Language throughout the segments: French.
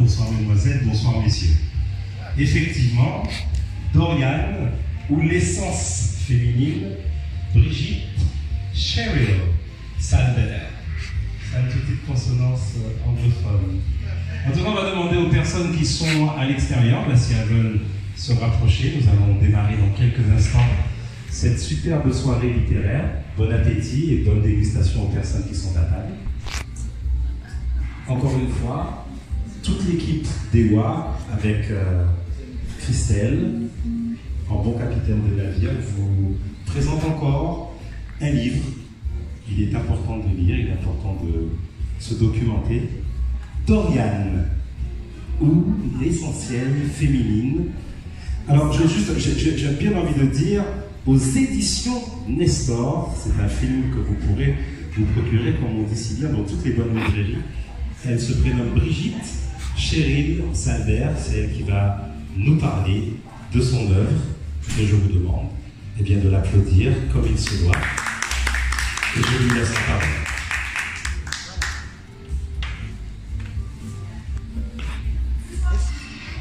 bonsoir mesdemoiselles, bonsoir messieurs. Effectivement, Dorian, ou l'essence féminine, Brigitte Cheryl Salbert. C'est une petite consonance anglophone. En tout cas, on va demander aux personnes qui sont à l'extérieur, là, si elles veulent se rapprocher. Nous allons démarrer dans quelques instants cette superbe soirée littéraire. Bon appétit et bonne dégustation aux personnes qui sont à table. Encore une fois, toute l'équipe d'EWA, avec Christelle, en bon capitaine de navire, vous présente encore un livre. Il est important de lire, il est important de se documenter. Dorian, ou l'essentiel féminine. Alors, j'ai bien envie de dire, aux éditions Nestor, c'est un film que vous pourrez vous procurer, comme on dit si bien, dans toutes les bonnes librairies. Elle se prénomme Brigitte Cheryl Salbert, c'est elle qui va nous parler de son œuvre, et je vous demande eh bien, de l'applaudir comme il se doit. Et je lui laisse la parole.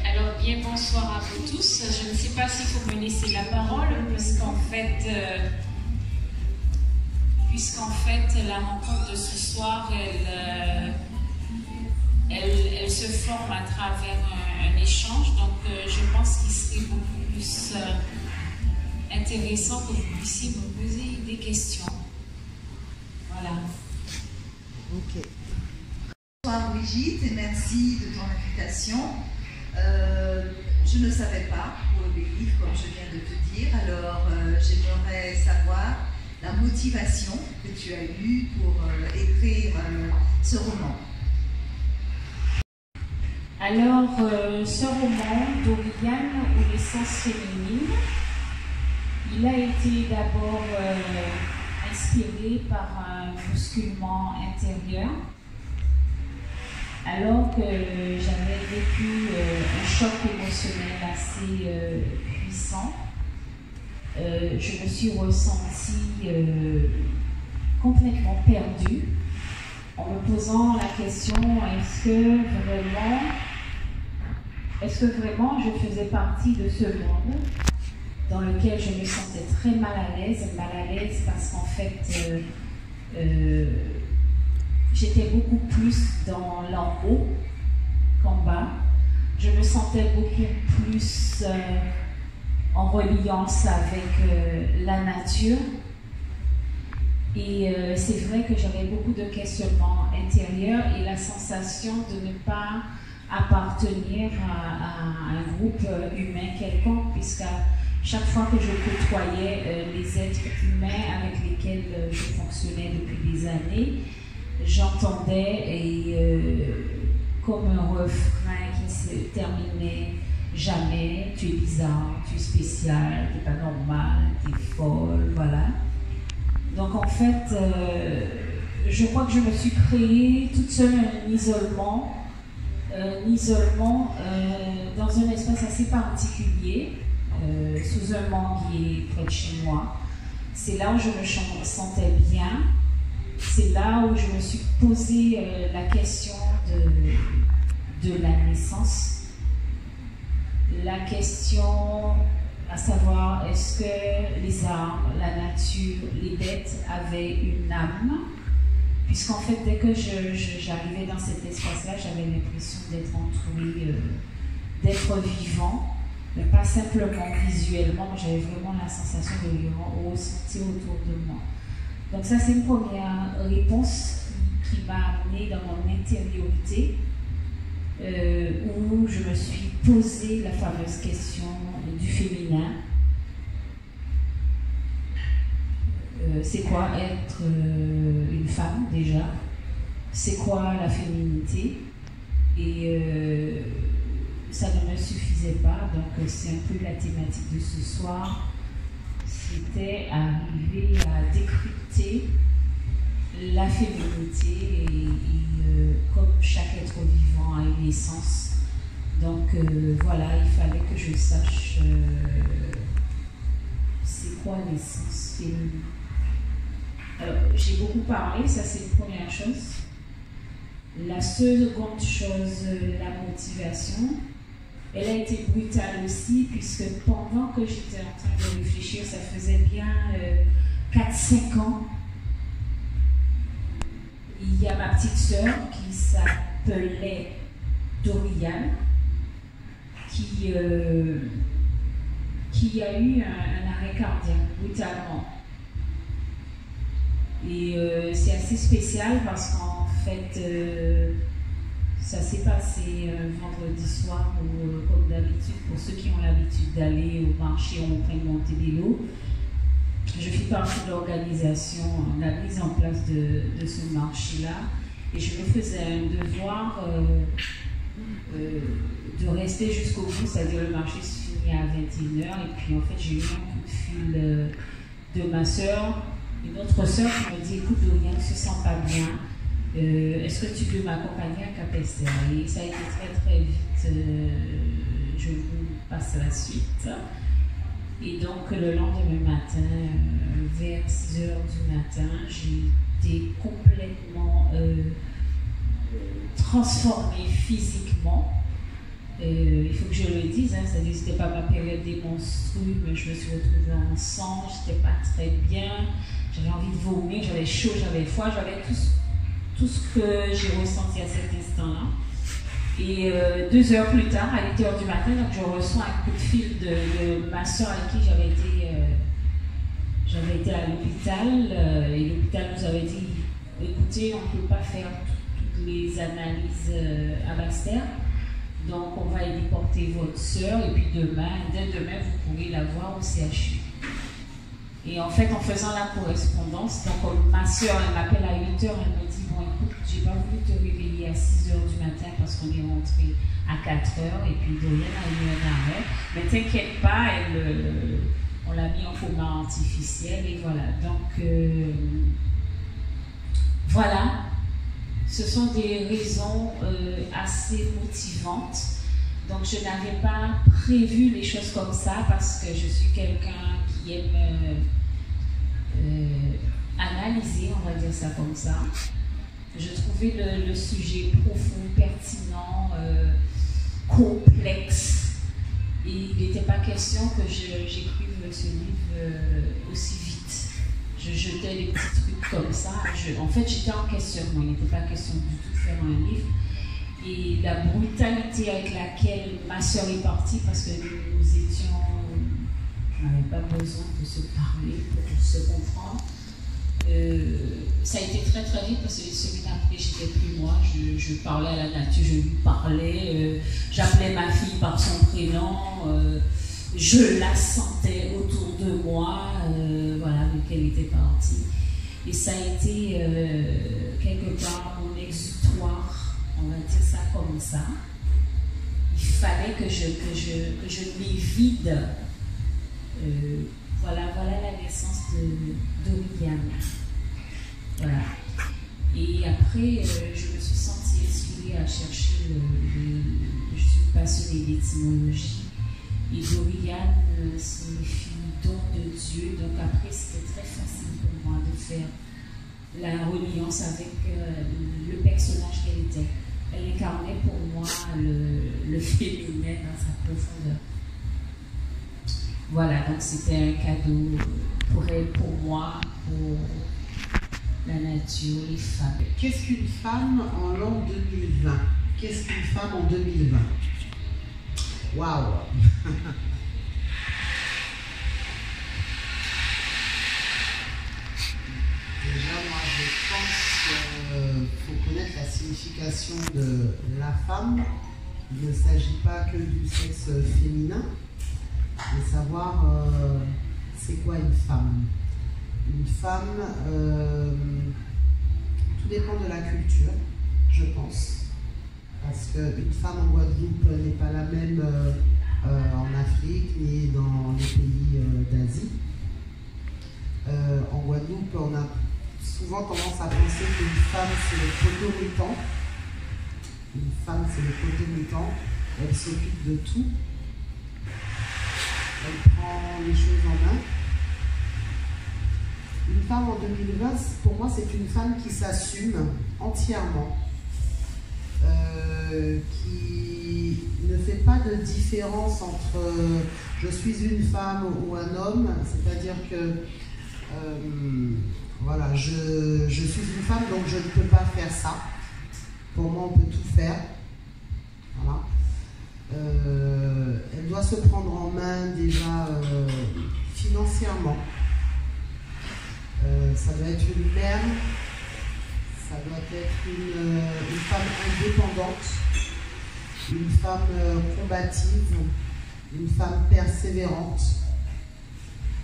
Alors, bien bonsoir à vous tous. Je ne sais pas s'il faut me laisser la parole, puisqu'en fait, la rencontre de ce soir, elle se forme à travers un échange. Donc, je pense qu'il serait beaucoup plus intéressant que vous puissiez me poser des questions. Voilà. Ok. Bonsoir Brigitte et merci de ton invitation. Je ne savais pas pour les livres, comme je viens de te dire, alors j'aimerais savoir la motivation que tu as eue pour écrire ce roman. Alors, ce roman, Dorian ou l'essence féminine, il a été d'abord inspiré par un bousculement intérieur. Alors que j'avais vécu un choc émotionnel assez puissant, je me suis ressentie complètement perdue en me posant la question, est-ce que vraiment je faisais partie de ce monde dans lequel je me sentais très mal à l'aise parce qu'en fait j'étais beaucoup plus dans l'en haut qu'en bas. Je me sentais beaucoup plus en reliance avec la nature. Et c'est vrai que j'avais beaucoup de questionnements intérieurs et la sensation de ne pas appartenir à un groupe humain quelconque, puisqu'à chaque fois que je côtoyais les êtres humains avec lesquels je fonctionnais depuis des années, j'entendais comme un refrain qui se terminait jamais, tu es bizarre, tu es spécial, tu n'es pas normal, tu es folle, voilà. Donc en fait, je crois que je me suis créée toute seule un isolement dans un espace assez particulier, sous un manguier près de chez moi. C'est là où je me sentais bien. C'est là où je me suis posé la question de la naissance. La question à savoir, est-ce que les arbres, la nature, les bêtes avaient une âme? Puisqu'en fait, dès que j'arrivais dans cet espace-là, j'avais l'impression d'être entourée d'êtres vivants, mais pas simplement visuellement, j'avais vraiment la sensation de les ressentir autour de moi. Donc ça, c'est une première réponse qui m'a amenée dans mon intériorité, où je me suis posé la fameuse question du féminin. C'est quoi être une femme déjà? C'est quoi la féminité? Et ça ne me suffisait pas, donc c'est un peu la thématique de ce soir. C'était arriver à décrypter la féminité et comme chaque être vivant a une essence. Donc voilà, il fallait que je sache c'est quoi l'essence féminine. Alors, j'ai beaucoup parlé, ça c'est une première chose. La seconde chose, la motivation, elle a été brutale aussi, puisque pendant que j'étais en train de réfléchir, ça faisait bien 4-5 ans, il y a ma petite sœur qui s'appelait Dorian, qui a eu un arrêt cardiaque brutalement. Et c'est assez spécial parce qu'en fait, ça s'est passé vendredi soir où, comme d'habitude, pour ceux qui ont l'habitude d'aller au marché en train de Montebello, je fais partie de l'organisation, la mise en place de ce marché-là, et je me faisais un devoir de rester jusqu'au bout, c'est-à-dire le marché se finit à 21h, et puis en fait j'ai eu un coup de fil de ma soeur, une autre soeur qui me dit écoute Dorian, ne se sent pas bien, est-ce que tu peux m'accompagner à Capesterre? Et ça a été très très vite, je vous passe la suite. Et donc le lendemain matin, vers 6h du matin, j'ai été complètement transformée physiquement. Il faut que je le dise, hein, c'est-à-dire que ce n'était pas ma période des menstrues, mais je me suis retrouvée en sang, je n'étais pas très bien, j'avais envie de vomir, j'avais chaud, j'avais froid, j'avais tout ce que j'ai ressenti à cet instant-là. Et 2 heures plus tard, à 8h du matin, donc je reçois un coup de fil de ma soeur avec qui j'avais été à l'hôpital, et l'hôpital nous avait dit écoutez, on ne peut pas faire toutes les analyses à Basse-Terre, donc on va héliporter votre soeur, et puis dès demain, vous pourrez la voir au CHU. Et en fait, en faisant la correspondance, donc ma soeur, elle m'appelle à 8h, elle me dit bon écoute, j'ai pas voulu te réveiller à 6h du matin parce qu'on est rentré à 4h, et puis Dorian a eu un arrêt, mais t'inquiète pas, on l'a mis en coma artificiel, et voilà. Donc voilà, ce sont des raisons assez motivantes. Donc je n'avais pas prévu les choses comme ça parce que je suis quelqu'un qui aime analyser, on va dire ça comme ça. Je trouvais le sujet profond, pertinent, complexe, et il n'était pas question que j'écrive ce livre aussi vite. Je jetais des petits trucs comme ça. En fait, j'étais en questionnement, il n'était pas question du tout de faire un livre. Et la brutalité avec laquelle ma soeur est partie, parce que on n'avait pas besoin de se parler pour se comprendre. Ça a été très très vite parce que les semaines après, j'étais plus moi, je parlais à la nature, je lui parlais, j'appelais ma fille par son prénom, je la sentais autour de moi, voilà, mais qu'elle était partie. Et ça a été quelque part mon exutoire, on va dire ça comme ça. Il fallait que je m'évide. Voilà la naissance de Dorian. Voilà. Et après, je me suis sentie inspirée à chercher je suis passionnée d'étymologie. Et Dorian signifie don de Dieu. Donc après, c'était très facile pour moi de faire la reliance avec le personnage qu'elle était. Elle incarnait pour moi le féminin dans sa profondeur. Voilà, donc c'était un cadeau pour elle, pour moi, pour la nature, les femmes. Qu'est-ce qu'une femme en l'an 2020? Qu'est-ce qu'une femme en 2020? Waouh! Déjà, moi, je pense qu'il faut connaître la signification de la femme. Il ne s'agit pas que du sexe féminin, mais savoir c'est quoi une femme. Une femme, tout dépend de la culture, je pense. Parce qu'une femme en Guadeloupe n'est pas la même en Afrique ni dans les pays d'Asie. En Guadeloupe, on a souvent tendance à penser qu'une femme, c'est le poteau mutant. Une femme, c'est le poteau mutant. Elle s'occupe de tout. Elle prend les choses en main. Une femme en 2020, pour moi, c'est une femme qui s'assume entièrement. qui ne fait pas de différence entre je suis une femme ou un homme, c'est-à-dire que voilà, je suis une femme donc je ne peux pas faire ça. Pour moi, on peut tout faire. Voilà. Elle doit se prendre en main déjà financièrement. Ça doit être une mère, ça doit être une femme indépendante, une femme combative, une femme persévérante,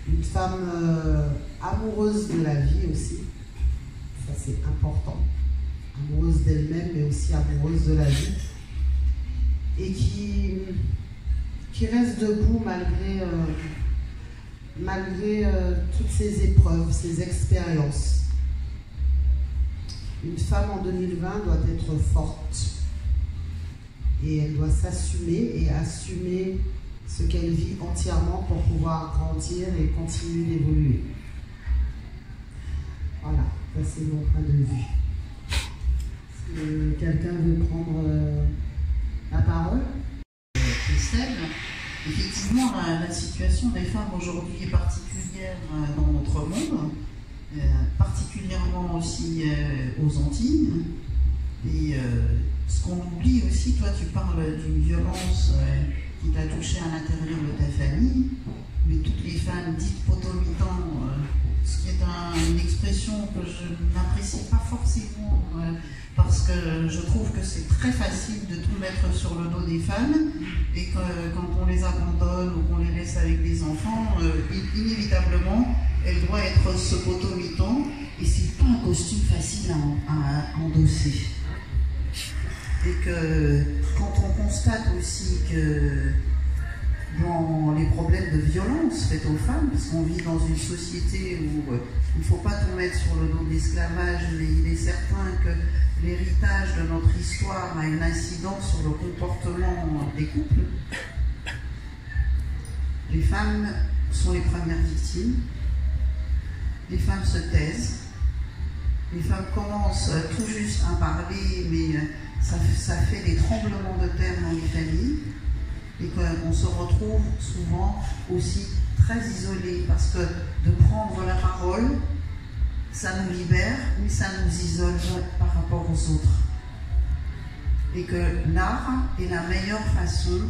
une femme amoureuse de la vie aussi. Ça, c'est important. Amoureuse d'elle-même, mais aussi amoureuse de la vie. Et qui reste debout malgré toutes ces épreuves, ces expériences. Une femme en 2020 doit être forte et elle doit s'assumer et assumer ce qu'elle vit entièrement pour pouvoir grandir et continuer d'évoluer. Voilà, ça c'est mon point de vue. Est-ce que quelqu'un veut prendre la parole? Christelle, effectivement, la situation des femmes aujourd'hui est particulière dans notre monde, particulièrement aussi aux Antilles. Et ce qu'on oublie aussi, toi tu parles d'une violence qui t'a touché à l'intérieur de ta famille, mais toutes les femmes dites potomitan, ce qui est une expression que je n'apprécie pas forcément, parce que je trouve que c'est très facile de tout mettre sur le dos des femmes, et que quand on les abandonne ou qu'on les laisse avec des enfants, inévitablement, elle doit être ce potomitan, et c'est pas un costume facile à endosser. Et que quand on constate aussi que dans les problèmes de violence faites aux femmes, parce qu'on vit dans une société où il ne faut pas tout mettre sur le dos de l'esclavage, mais il est certain que l'héritage de notre histoire a une incidence sur le comportement des couples. Les femmes sont les premières victimes. Les femmes se taisent. Les femmes commencent tout juste à parler, mais ça fait des tremblements de terre dans les familles. Et qu'on se retrouve souvent aussi très isolés, parce que de prendre la parole, ça nous libère, mais ça nous isole par rapport aux autres. Et que l'art est la meilleure façon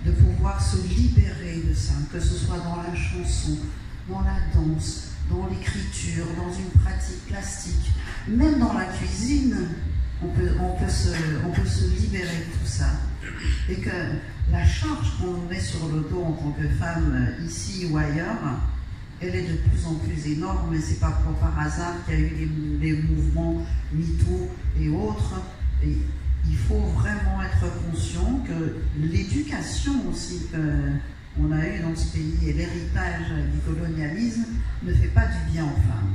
de pouvoir se libérer de ça, que ce soit dans la chanson, dans la danse, dans l'écriture, dans une pratique plastique, même dans la cuisine, on peut se libérer de tout ça. Et que la charge qu'on nous met sur le dos en tant que femme, ici ou ailleurs, elle est de plus en plus énorme, et c'est pas par hasard qu'il y a eu les mouvements MeToo et autres. Et il faut vraiment être conscient que l'éducation aussi qu'on a eue dans ce pays et l'héritage du colonialisme ne fait pas du bien aux femmes.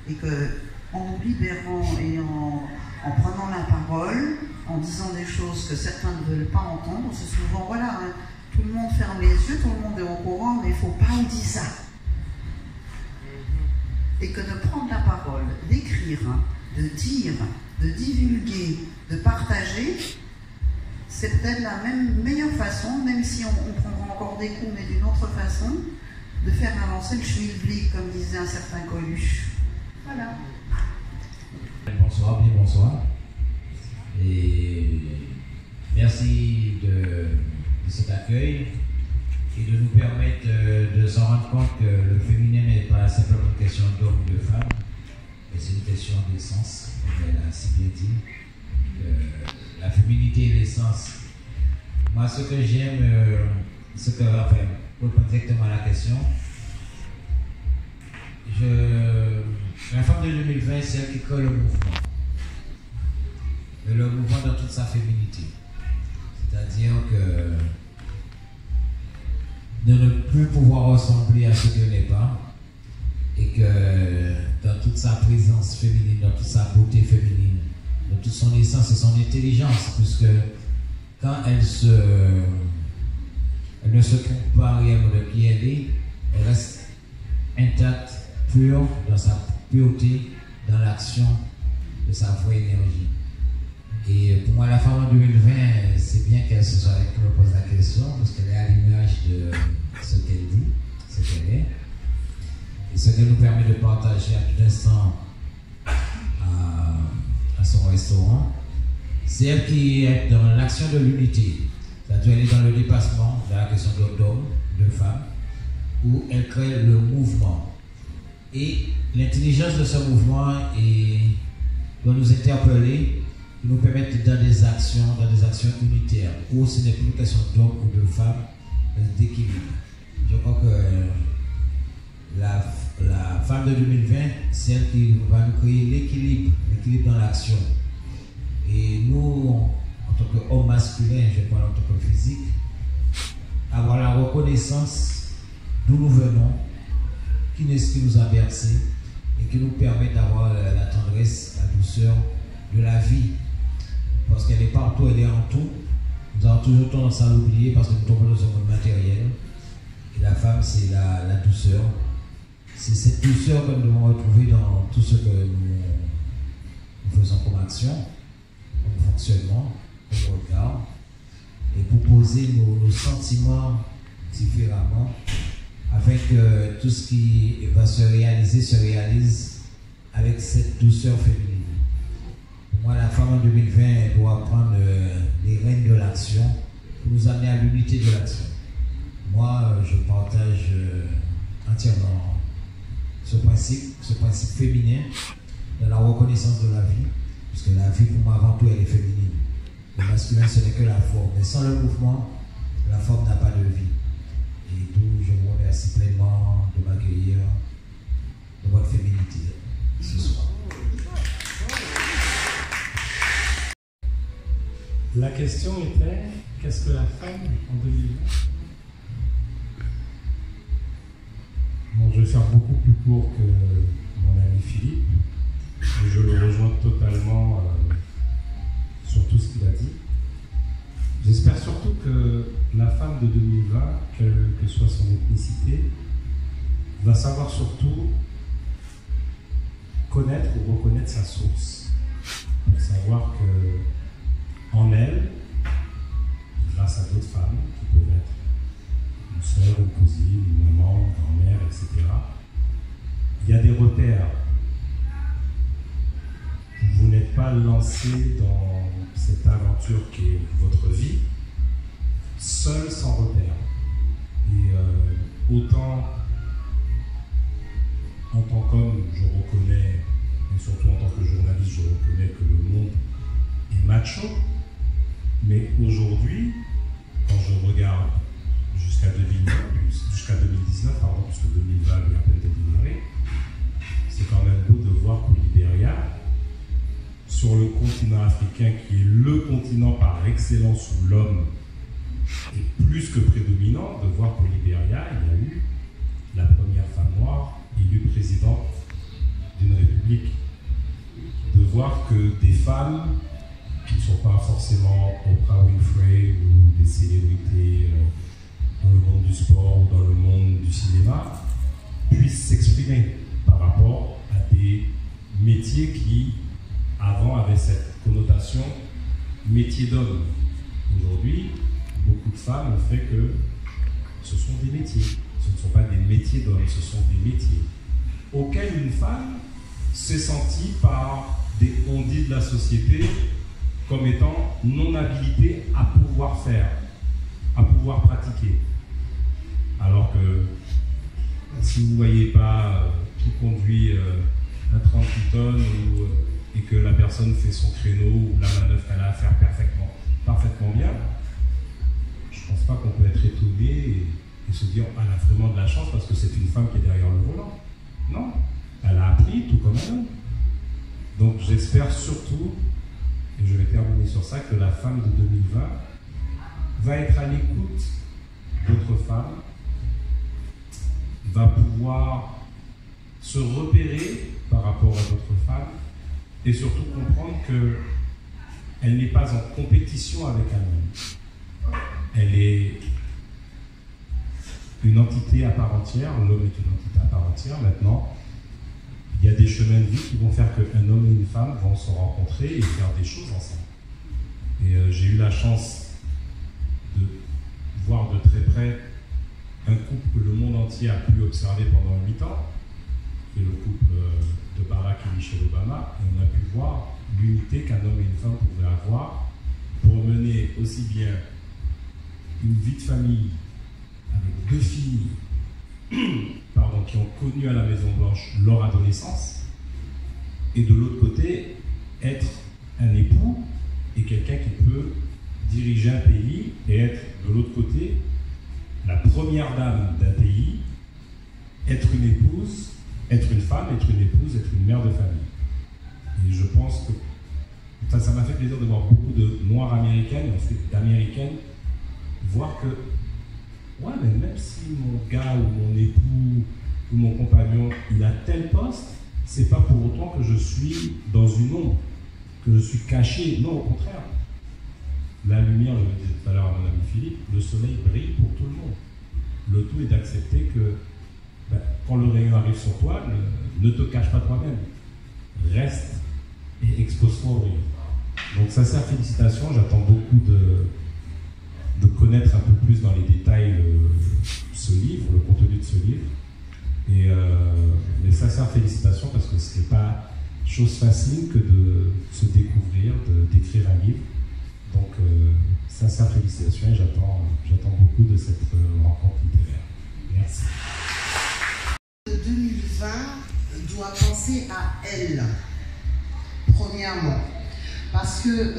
Et qu'en nous libérant et en prenant la parole, en disant des choses que certains ne veulent pas entendre, c'est souvent, voilà, tout le monde ferme les yeux, tout le monde est au courant, mais il ne faut pas dire ça. Et que de prendre la parole, d'écrire, de dire, de divulguer, de partager, c'est peut-être la meilleure façon, même si on prendra encore des coups, mais d'une autre façon, de faire avancer le schmilblick, comme disait un certain Coluche. Voilà. Bonsoir, bien bonsoir. Et merci de cet accueil et de nous permettre de s'en rendre compte que le féminin n'est pas simplement une question d'homme ou de femme, mais c'est une question d'essence, comme elle a si bien dit. La féminité et l'essence. Moi, ce que j'aime, enfin, pour répondre directement à la question, la femme de 2020, c'est elle qui crée le mouvement. Et le mouvement dans toute sa féminité. C'est-à-dire que de ne plus pouvoir ressembler à ce qu'elle n'est pas, et que dans toute sa présence féminine, dans toute sa beauté féminine, dans toute son essence et son intelligence, puisque quand elle ne se trompe pas réellement de qui elle est, elle reste intacte, pure dans sa pureté, dans l'action de sa vraie énergie. Et pour moi, la femme en 2020, c'est bien qu'elle se soit avec nous pose la question, parce qu'elle est à l'image de ce qu'elle dit, ce qu'elle est. Et ce qu'elle nous permet de partager à tout instant à son restaurant, c'est elle qui est dans l'action de l'unité. C'est-à-dire elle est dans le dépassement de la question d'homme, de femme, où elle crée le mouvement. Et l'intelligence de ce mouvement doit nous interpeller, nous permettre dans des actions unitaires, où ce n'est plus une question d'homme ou de femme, mais d'équilibre. Je crois que la femme de 2020, c'est elle qui va nous créer l'équilibre dans l'action. Et nous, en tant qu'homme masculin, je parle en tant que physique, avoir la reconnaissance d'où nous venons, qui est-ce qui nous a bercé et qui nous permet d'avoir la tendresse, la douceur de la vie. Parce qu'elle est partout, elle est en tout. Nous avons toujours tendance à l'oublier parce que nous tombons dans un monde matériel. Et la femme, c'est la douceur. C'est cette douceur que nous devons retrouver dans tout ce que nous faisons comme action, comme fonctionnement, comme regard, et pour poser nos sentiments différemment, afin que tout ce qui va se réalise avec cette douceur féminine. Pour moi, la femme en 2020, elle doit prendre les rênes de l'action pour nous amener à l'unité de l'action. Moi, je partage entièrement ce principe féminin de la reconnaissance de la vie, parce que la vie, pour moi, avant tout, elle est féminine. Le masculin, ce n'est que la forme. Mais sans le mouvement, la forme n'a pas de vie. Et d'où je vous remercie pleinement de m'accueillir de votre féminité ce soir. La question était, qu'est-ce que la femme en 2020 ? Bon, je vais faire beaucoup plus court que mon ami Philippe, et je le rejoins totalement sur tout ce qu'il a dit. J'espère surtout que la femme de 2020, quelle que soit son ethnicité, va savoir surtout connaître ou reconnaître sa source. Pour savoir que en elle, grâce à d'autres femmes qui peuvent être une sœur, une cousine, une maman, une grand-mère, etc., il y a des repères. Vous n'êtes pas lancé dans cette aventure qui est votre vie, seul sans repère. Et autant en tant qu'homme, je reconnais, et surtout en tant que journaliste, je reconnais que le monde est macho, mais aujourd'hui, quand je regarde jusqu'à 2019, pardon, puisque 2020 vient à peine de démarrer, c'est quand même beau de voir qu'au Libéria, sur le continent africain, qui est le continent par excellence où l'homme est plus que prédominant, de voir qu'au Libéria, il y a eu la première femme noire élue présidente d'une république. De voir que des femmes qui ne sont pas forcément Oprah Winfrey ou des célébrités dans le monde du sport ou dans le monde du cinéma puissent s'exprimer par rapport à des métiers qui avant avaient cette connotation métier d'homme. Aujourd'hui, beaucoup de femmes ont fait que ce sont des métiers. Ce ne sont pas des métiers d'hommes, ce sont des métiers auxquels une femme s'est sentie par des on-dit de la société comme étant non habilitée à pouvoir faire, à pouvoir pratiquer. Alors que si vous ne voyez pas qui conduit un 38 tonnes et que la personne fait son créneau ou la manœuvre qu'elle a à faire parfaitement bien, je ne pense pas qu'on peut être étonné et se dire elle a vraiment de la chance parce que c'est une femme qui est derrière le volant. Non, elle a appris tout comme un homme. Donc j'espère surtout, et je vais terminer sur ça, que la femme de 2020 va être à l'écoute d'autres femmes, va pouvoir se repérer par rapport à d'autres femmes et surtout comprendre qu'elle n'est pas en compétition avec elle-même. Elle est une entité à part entière, l'homme est une entité à part entière. Maintenant, il y a des chemins de vie qui vont faire qu'un homme et une femme vont se rencontrer et faire des choses ensemble. Et j'ai eu la chance de voir de très près un couple que le monde entier a pu observer pendant 8 ans, qui est le couple de Barack et Michelle Obama, et on a pu voir l'unité qu'un homme et une femme pouvaient avoir pour mener aussi bien une vie de famille avec 2 filles qui ont connu à la Maison-Blanche leur adolescence, et de l'autre côté, être un époux et quelqu'un qui peut diriger un pays et être de l'autre côté la première dame d'un pays, être une épouse, être une femme, être une épouse, être une mère de famille. Et je pense que ça m'a fait plaisir de voir beaucoup de noires américaines et ensuite d'américaines voir que, ouais, mais même si mon gars ou mon époux ou mon compagnon, il a tel poste, c'est pas pour autant que je suis dans une ombre, que je suis caché. Non, au contraire. La lumière, je le disais tout à l'heure à mon ami Philippe, le soleil brille pour tout le monde. Le tout est d'accepter que quand le rayon arrive sur toi, ne te cache pas toi-même. Reste et expose-toi au rayon. Donc sincère félicitations, j'attends beaucoup de connaître un peu plus dans les détails ce livre, le contenu de ce livre. Et mes sincères félicitations parce que ce n'est pas chose facile que de se découvrir, d'écrire un livre. Donc, sincères félicitations et j'attends beaucoup de cette rencontre littéraire. Merci. 2020 doit penser à elle, premièrement. Parce que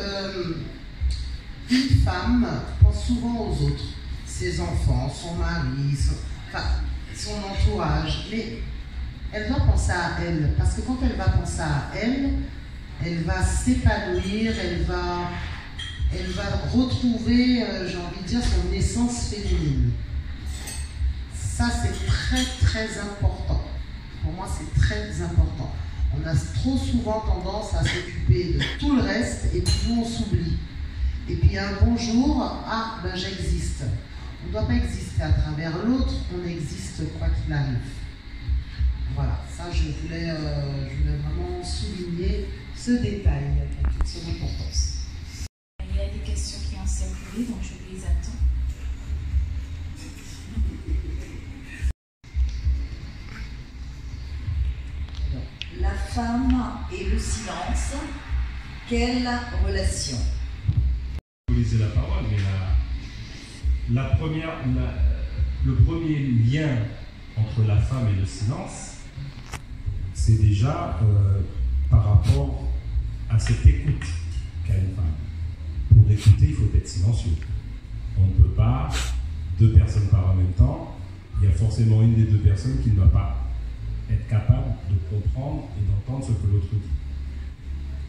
une femme pense souvent aux autres, ses enfants, son mari, son entourage, mais elle doit penser à elle. Parce que quand elle va penser à elle, elle va s'épanouir, elle va retrouver, j'ai envie de dire, son essence féminine. Ça, c'est très, très important. Pour moi, c'est très important. On a trop souvent tendance à s'occuper de tout le reste et puis on s'oublie. Et puis un bon jour, j'existe. On ne doit pas exister à travers l'autre, on existe quoi qu'il arrive. Voilà, ça, je voulais vraiment souligner ce détail avec toute son importance. Il y a des questions qui ont circulé, donc je les attends. La femme et le silence, quelle relation? Vous lisez la parole, mais le premier lien entre la femme et le silence, c'est déjà par rapport à cette écoute qu'a une femme. Pour écouter, il faut être silencieux. On ne peut pas 2 personnes parler en même temps. Il y a forcément une des 2 personnes qui ne va pas être capable de comprendre et d'entendre ce que l'autre dit.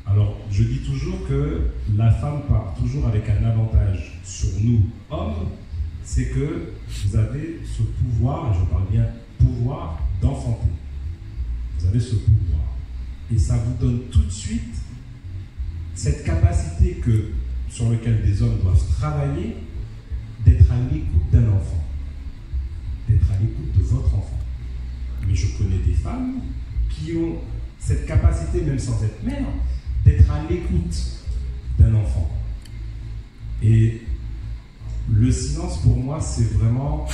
Alors, je dis toujours que la femme part toujours avec un avantage sur nous, hommes, c'est que vous avez ce pouvoir, et je parle bien pouvoir, d'enfanter. Vous avez ce pouvoir. Et ça vous donne tout de suite cette capacité sur laquelle des hommes doivent travailler, d'être à l'écoute d'un enfant, d'être à l'écoute de votre enfant. Mais je connais des femmes qui ont cette capacité, même sans être mère, d'être à l'écoute d'un enfant. Et le silence, pour moi, c'est vraiment...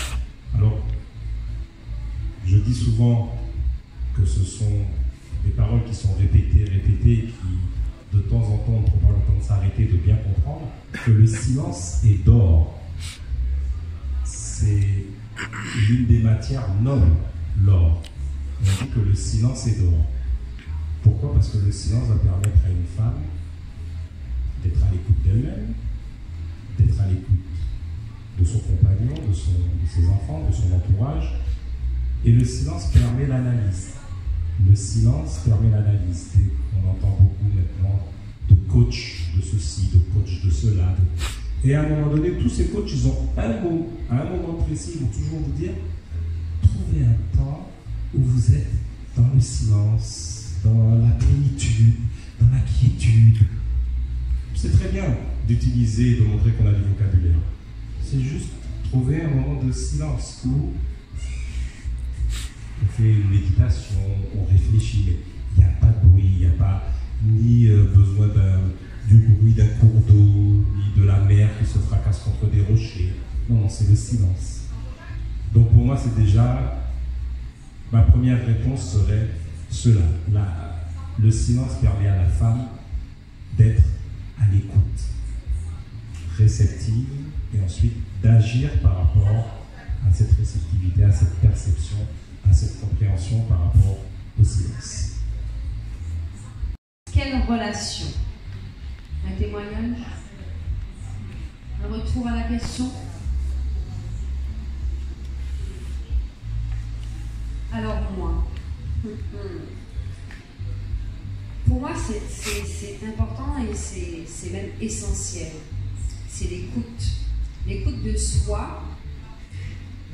Alors, je dis souvent que ce sont des paroles qui sont répétées, qui, de temps en temps, on ne prend pas le temps de s'arrêter, de bien comprendre, que le silence est d'or. C'est l'une des matières nobles, l'or. On dit que le silence est d'or. Pourquoi? Parce que le silence va permettre à une femme d'être à l'écoute d'elle-même, d'être à l'écoute de son compagnon, de ses enfants, de son entourage. Et le silence permet l'analyse. Le silence permet l'analyse. On entend beaucoup maintenant de coach de ceci, de coach de cela. Et à un moment donné, tous ces coachs, ils ont un mot, à un moment précis, ils vont toujours vous dire, trouvez un temps où vous êtes dans le silence, dans la plénitude, dans la quiétude. C'est très bien d'utiliser, de montrer qu'on a du vocabulaire. C'est juste trouver un moment de silence où on fait une méditation, on réfléchit, mais il n'y a pas de bruit, il n'y a pas ni besoin du bruit d'un cours d'eau, face contre des rochers. Non, c'est le silence. Donc pour moi, c'est déjà... Ma première réponse serait cela. Le silence permet à la femme d'être à l'écoute, réceptive, et ensuite d'agir par rapport à cette réceptivité, à cette perception, à cette compréhension par rapport au silence. Quelle relation? Un témoignage? Un retour à la question? Alors moi, pour moi c'est important et c'est même essentiel. C'est l'écoute. L'écoute de soi.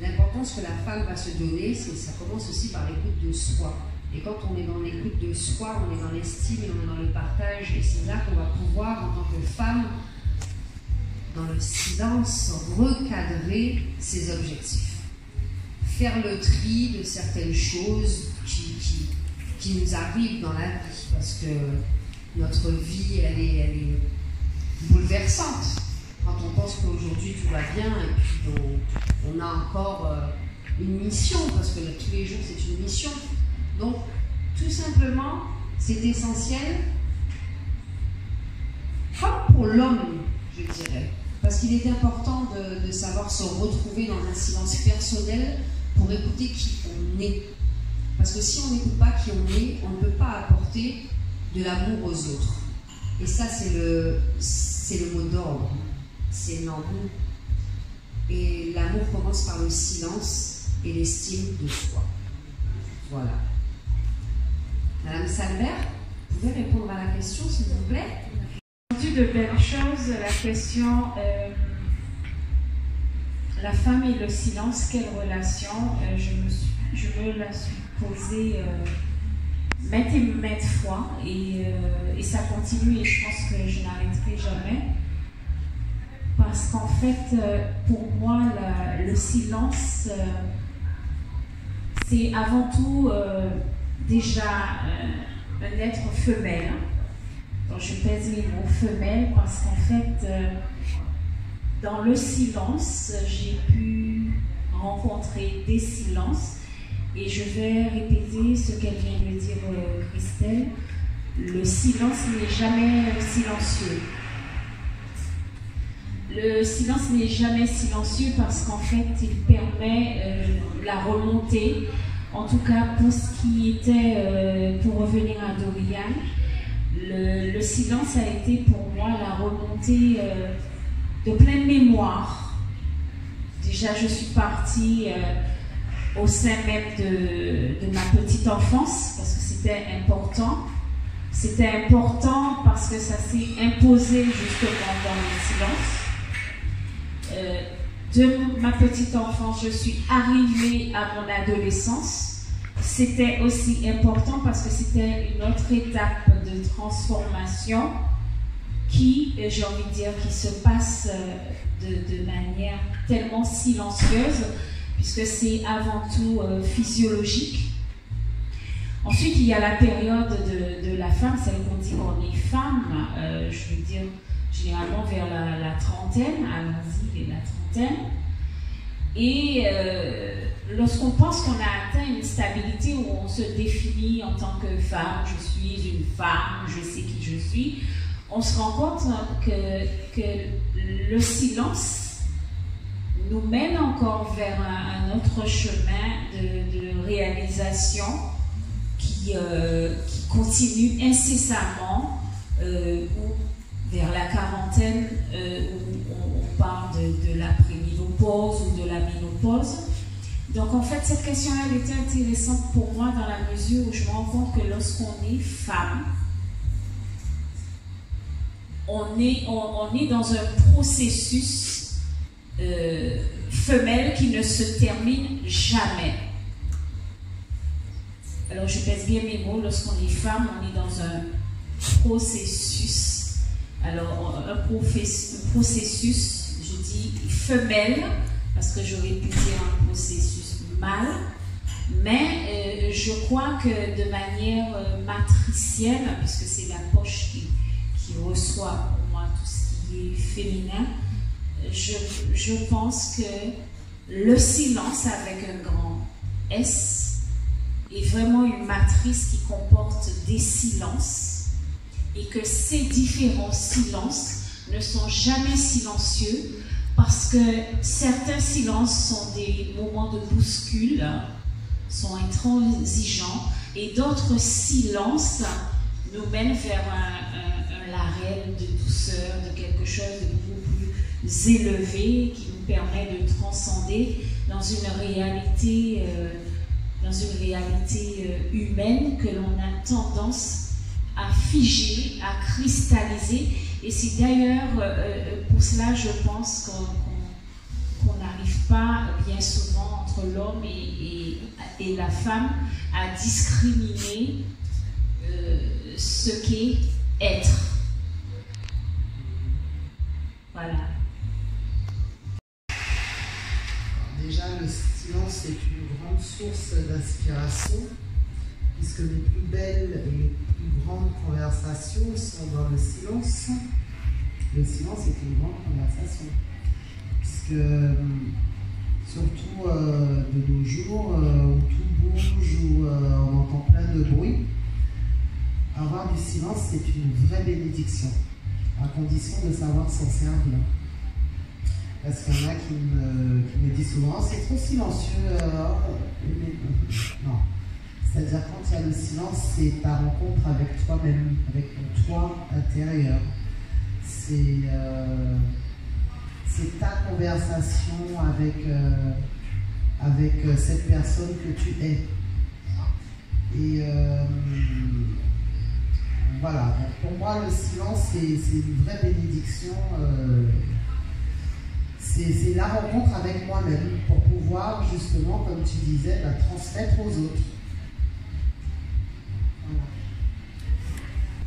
L'importance que la femme va se donner, ça commence aussi par l'écoute de soi. Et quand on est dans l'écoute de soi, on est dans l'estime et on est dans le partage. Et c'est là qu'on va pouvoir, en tant que femme, dans le silence, recadrer ses objectifs. Faire le tri de certaines choses qui nous arrivent dans la vie. Parce que notre vie, elle est bouleversante. Quand on pense qu'aujourd'hui tout va bien et puis on a encore une mission, parce que tous les jours c'est une mission. Donc tout simplement, c'est essentiel, comme pour l'homme, je dirais, parce qu'il est important de savoir se retrouver dans un silence personnel pour écouter qui on est. Parce que si on n'écoute pas qui on est, on ne peut pas apporter de l'amour aux autres. Et ça, c'est le mot d'ordre. C'est l'amour. Et l'amour commence par le silence et l'estime de soi. Voilà. Madame Salbert, vous pouvez répondre à la question, s'il vous plaît? J'ai entendu de belles choses. La question, la femme et le silence, quelle relation? Je me la suis posée maintes et maintes fois et ça continue et je pense que je n'arrêterai jamais. Parce qu'en fait, pour moi, le silence, c'est avant tout déjà un être femelle. Donc je pèse les mots femelle parce qu'en fait, dans le silence, j'ai pu rencontrer des silences et je vais répéter ce qu'elle vient de dire, Christelle. Le silence n'est jamais silencieux. Le silence n'est jamais silencieux parce qu'en fait, il permet la remontée. En tout cas, pour ce qui était, pour revenir à Dorian, le silence a été pour moi la remontée de pleine mémoire. Déjà, je suis partie au sein même de ma petite enfance parce que c'était important. C'était important parce que ça s'est imposé justement dans le silence. De ma petite enfance, je suis arrivée à mon adolescence. C'était aussi important parce que c'était une autre étape de transformation qui, j'ai envie de dire, qui se passe de manière tellement silencieuse puisque c'est avant tout physiologique. Ensuite, il y a la période de la femme, celle qu'on dit qu'on est femme, je veux dire, généralement vers la trentaine, allons-y, la trentaine. Et lorsqu'on pense qu'on a atteint une stabilité où on se définit en tant que femme, je suis une femme, je sais qui je suis, on se rend compte que le silence nous mène encore vers un autre chemin de réalisation qui continue incessamment vers la quarantaine où on parle de la préménopause ou de la ménopause. Donc en fait cette question elle était intéressante pour moi dans la mesure où je me rends compte que lorsqu'on est femme, on est dans un processus femelle qui ne se termine jamais. Alors je pèse bien mes mots, lorsqu'on est femme, on est dans un processus. Alors un processus, je dis femelle, parce que j'aurais pu dire un processus mâle, mais je crois que de manière matricielle, puisque c'est la poche qui reçoit pour moi tout ce qui est féminin, je pense que le silence avec un grand S est vraiment une matrice qui comporte des silences et que ces différents silences ne sont jamais silencieux parce que certains silences sont des moments de bouscule, sont intransigeants, et d'autres silences nous mènent vers un larème de douceur, de quelque chose de beaucoup plus élevé qui nous permet de transcender dans une réalité humaine que l'on a tendance à figer, à cristalliser. Et c'est d'ailleurs pour cela, je pense qu'on n'arrive pas bien souvent entre l'homme et la femme à discriminer ce qu'est être. Voilà. Déjà, le silence est une grande source d'inspiration, puisque les plus belles et les plus grandes conversations sont dans le silence. Le silence est une grande conversation, puisque surtout de nos jours, où tout bouge, où on entend plein de bruit, avoir du silence, c'est une vraie bénédiction, à condition de savoir s'en servir. Parce qu'il y en a qui me disent souvent, c'est trop silencieux. Non. C'est-à-dire quand il y a le silence, c'est ta rencontre avec toi-même, avec ton toi intérieur. C'est ta conversation avec cette personne que tu es. Et voilà, donc pour moi le silence c'est une vraie bénédiction. C'est la rencontre avec moi-même pour pouvoir justement, comme tu disais, la transmettre aux autres. Voilà.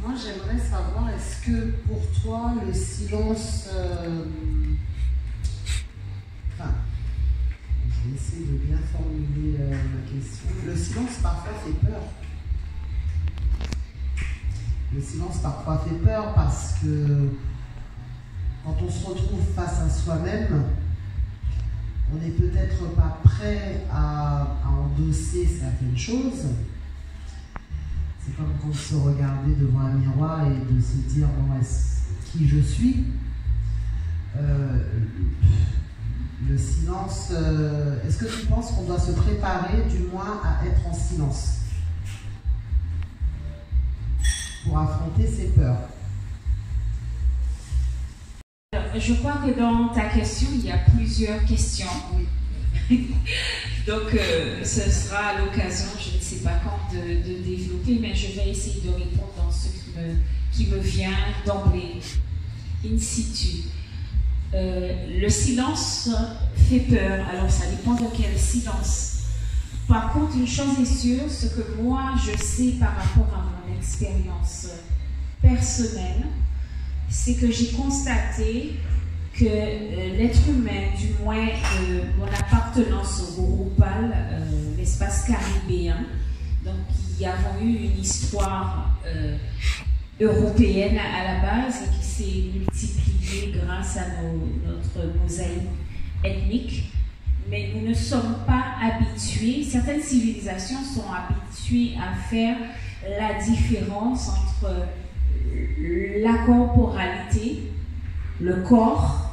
Moi j'aimerais savoir, est-ce que pour toi le silence... Enfin, je vais essayer de bien formuler ma question. Le silence parfois fait peur. Le silence parfois fait peur parce que quand on se retrouve face à soi-même, on n'est peut-être pas prêt à endosser certaines choses. C'est comme quand se regarder devant un miroir et de se dire bon, qui je suis. Le silence, est-ce que tu penses qu'on doit se préparer du moins à être en silence pour affronter ses peurs? Je crois que dans ta question, il y a plusieurs questions. Oui. Donc, ce sera l'occasion, je ne sais pas quand, de développer, mais je vais essayer de répondre dans ce qui me vient d'emblée, in situ. Le silence fait peur, alors ça dépend de quel silence. Par contre, une chose est sûre, ce que moi je sais par rapport à mon expérience personnelle, c'est que j'ai constaté que l'être humain, du moins mon appartenance au groupal, l'espace caribéen, donc qui avons eu une histoire européenne à la base et qui s'est multipliée grâce à notre mosaïque ethnique, mais nous ne sommes pas habitués, certaines civilisations sont habituées à faire la différence entre la corporalité, le corps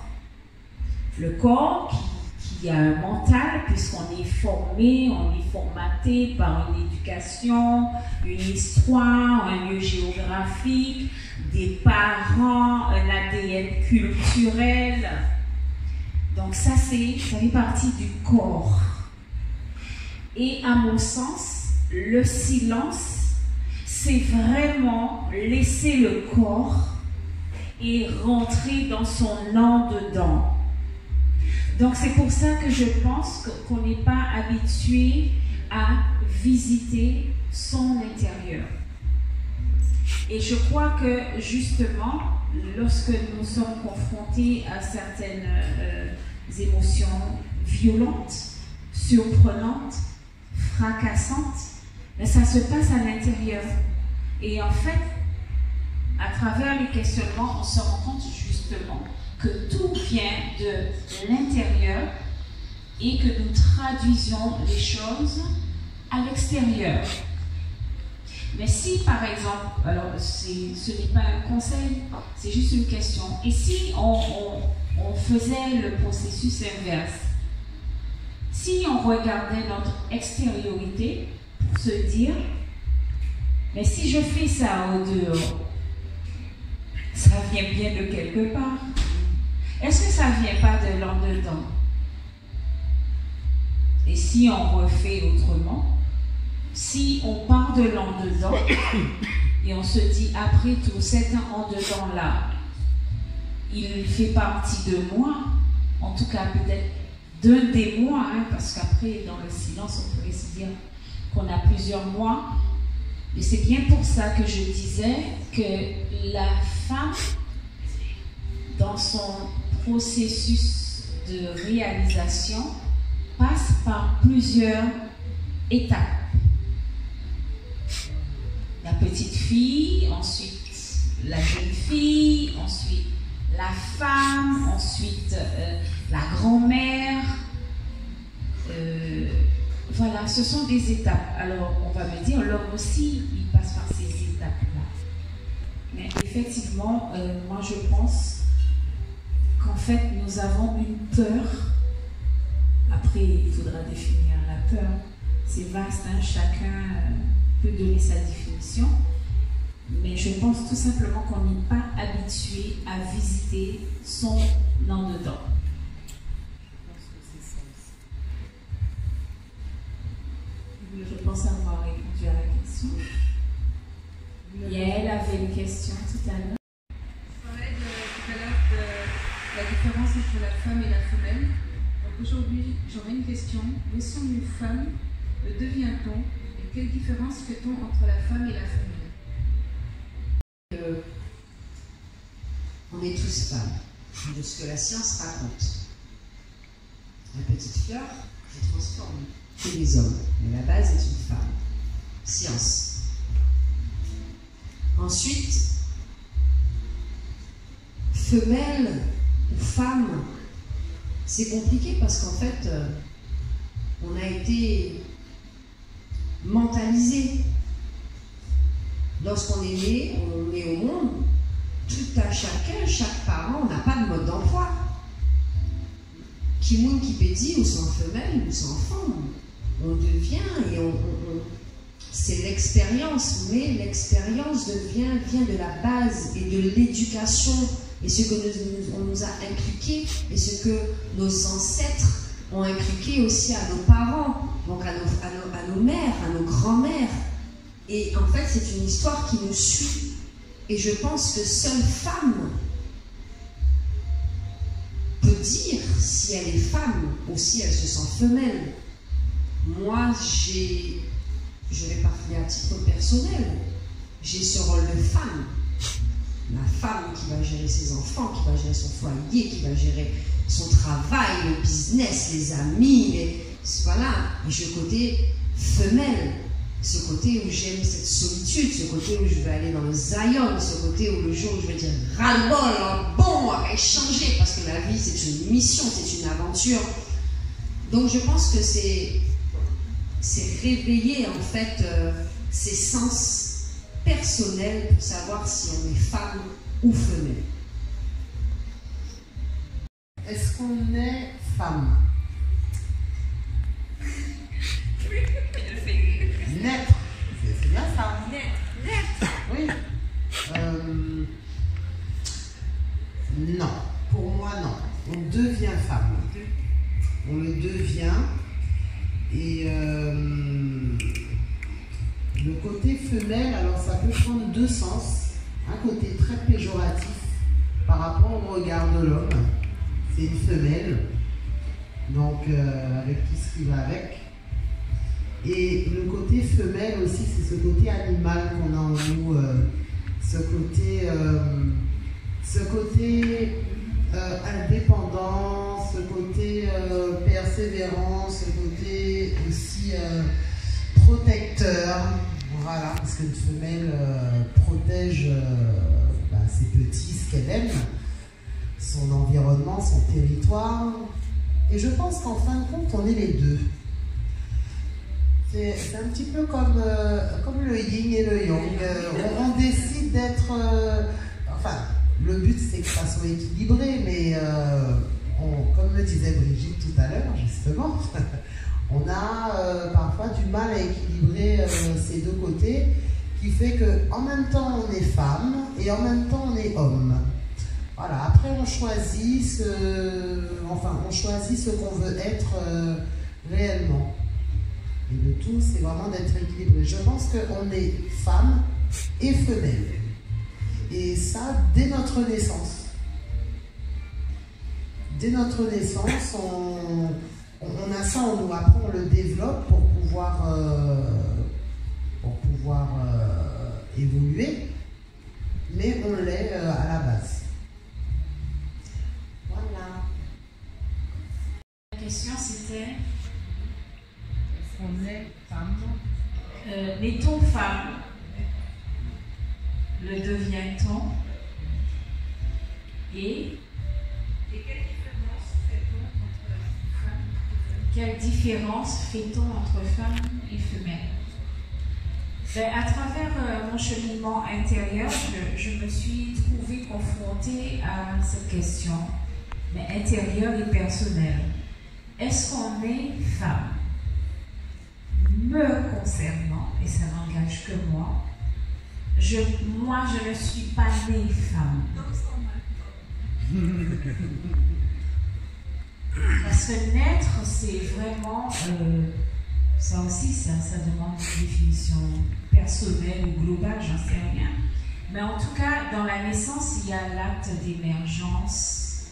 qui a un mental, puisqu'on est formé, on est formaté par une éducation, une histoire, un lieu géographique, des parents, un ADN culturel. Donc ça fait partie du corps. Et à mon sens, le silence, c'est vraiment laisser le corps et rentrer dans son en-dedans. Donc c'est pour ça que je pense qu'on n'est pas habitué à visiter son intérieur. Et je crois que justement, lorsque nous sommes confrontés à certaines émotions violentes, surprenantes, fracassantes, ça se passe à l'intérieur. Et en fait, à travers les questionnements, on se rend compte justement que tout vient de l'intérieur et que nous traduisons les choses à l'extérieur. Mais si, par exemple, alors ce n'est pas un conseil, c'est juste une question, et si on faisait le processus inverse, si on regardait notre extériorité pour se dire, mais si je fais ça au dehors, ça vient bien de quelque part. Est-ce que ça ne vient pas de l'en dedans? Et si on refait autrement, si on part de l'en dedans et on se dit après tout, cet en dedans là, il fait partie de moi, en tout cas peut-être d'un des moi, hein, parce qu'après dans le silence on pourrait se dire qu'on a plusieurs moi. Et c'est bien pour ça que je disais que la femme, dans son processus de réalisation, passe par plusieurs étapes. La petite fille, ensuite la jeune fille, ensuite la femme, ensuite la grand-mère. Voilà, ce sont des étapes. Alors, on va me dire, l'homme aussi, il passe par ces étapes-là. Mais effectivement, moi je pense qu'en fait, nous avons une peur. Après, il faudra définir la peur. C'est vaste, hein? Chacun peut donner sa définition. Mais je pense tout simplement qu'on n'est pas habitué à visiter son en-dedans. Je pense avoir répondu à la question. Yael avait une question tout à l'heure. On parlait tout à l'heure de la différence entre la femme et la femelle. Donc aujourd'hui, j'aurais une question. Où sommes nous femmes? Le devient-on? Et quelle différence fait-on entre la femme et la femelle? On est tous femmes, de ce que la science raconte. La petite fleur se transforme. Que les hommes, mais la base est une femme. Science. Ensuite, femelle ou femme, c'est compliqué parce qu'en fait, on a été mentalisé. Lorsqu'on est né, on est au monde, tout à chacun, chaque parent n'a pas de mode d'emploi. Qui moun qui pédit, ou sans femelle, ou sans femme. On devient et c'est l'expérience, mais l'expérience vient de la base et de l'éducation et ce que on nous a inculqué et ce que nos ancêtres ont inculqué aussi à nos parents, donc à nos mères, à nos grands-mères. Et en fait, c'est une histoire qui nous suit. Et je pense que seule femme peut dire si elle est femme ou si elle se sent femelle. Moi, je vais parler à titre personnel, j'ai ce rôle de femme. La femme qui va gérer ses enfants, qui va gérer son foyer, qui va gérer son travail, le business, les amis, voilà. Et ce côté femelle, ce côté où j'aime cette solitude, ce côté où je vais aller dans le Zion, ce côté où le jour où je vais dire ras-le-bol, bon, on va échanger, parce que la vie c'est une mission, c'est une aventure. Donc je pense que c'est réveiller en fait ses sens personnels pour savoir si on est femme ou femelle. Est-ce qu'on est femme? Naître, c'est bien ça. Naître. Oui. Non, pour moi non. On devient femme. On le devient. Et le côté femelle, alors ça peut prendre deux sens. Un côté très péjoratif par rapport au regard de l'homme. C'est une femelle, donc avec tout ce qui va avec. Et le côté femelle aussi, c'est ce côté animal qu'on a en nous, ce côté indépendant, ce côté persévérant, ce côté aussi protecteur. Voilà, parce qu'une femelle protège ses petits, ce qu'elle aime. son environnement, son territoire. Et je pense qu'en fin de compte, on est les deux. C'est un petit peu comme le yin et le yang. On décide d'être... enfin, le but c'est que ça soit équilibré, mais comme le disait Brigitte tout à l'heure, justement, on a parfois du mal à équilibrer ces deux côtés, qui fait qu'en même temps on est femme et en même temps on est homme. Voilà, après on choisit ce qu'on veut être réellement. Et le tout, c'est vraiment d'être équilibré. Je pense qu'on est femme et femelle. Et ça, dès notre naissance. Dès notre naissance, on a ça en nous. Après, on le développe pour pouvoir évoluer. Mais on l'est à la base. Voilà. La question, c'était... On est femme. N'est-on femme? Le devient-on? Et quelle différence fait-on entre femme et femelle? À travers mon cheminement intérieur, je me suis trouvée confrontée à cette question, mais intérieure et personnelle. Est-ce qu'on est femme? Me concernant, et ça n'engage que moi, je ne suis pas née femme. Parce que naître, c'est vraiment, ça aussi, ça demande une définition personnelle ou globale, j'en sais rien. Mais en tout cas, dans la naissance, il y a l'acte d'émergence,